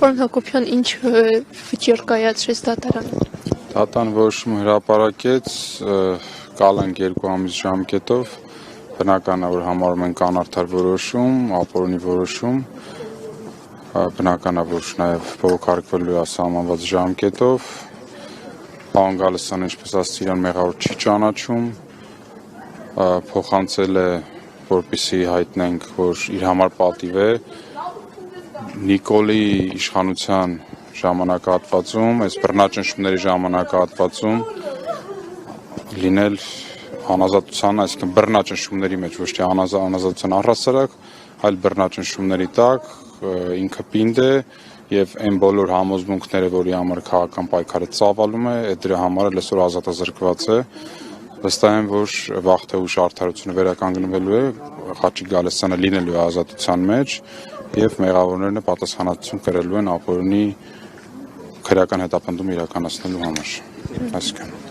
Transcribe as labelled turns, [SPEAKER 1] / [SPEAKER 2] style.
[SPEAKER 1] Պարոն Հակոբյան, ինչ վճիռ կայացրեց դատարանը։
[SPEAKER 2] Դատարան որոշումը հրապարակեց, կալանք 2 ամիս ժամկետով, բնական է, որ համարում ենք անարդար որոշում, ապօրինի որոշում, բնական է, որ նաև բողոքարկվելու է սահմանված ժամկետով, պարոն Գալստյանը, ինչպես ասացի, իրան մեղավոր չի ճանաչում, փոխանցել է, որպեսզի հայտնենք, որ իր համար պատիվ է Նիկոլի իշխանության ժամանակահատվածում, այս բռնաճնշումների ժամանակահատվածում լինել անազատության, այսինքն բռնաճնշումների մեջ, ոչ թե անազատության առհասարակ, այլ բռնաճնշումների տակ, ինքը պինդ է եւ այն բոլոր համոզմունքները, որի համար քաղաքական պայքարը ծավալում է, դրա համար էլ այսօր ազատազրկված է։ Վստահ եմ, որ վաղ թե ուշ արդարությունը վերականգնվելու է, Խաչիկ Գալստյանը լինելու է ազատության մեջ եւ մեղավորներն պատասխանատվություն կրելու են ապօրինի քրեական հետապնդում իրականացնելու համար։ Այսինքն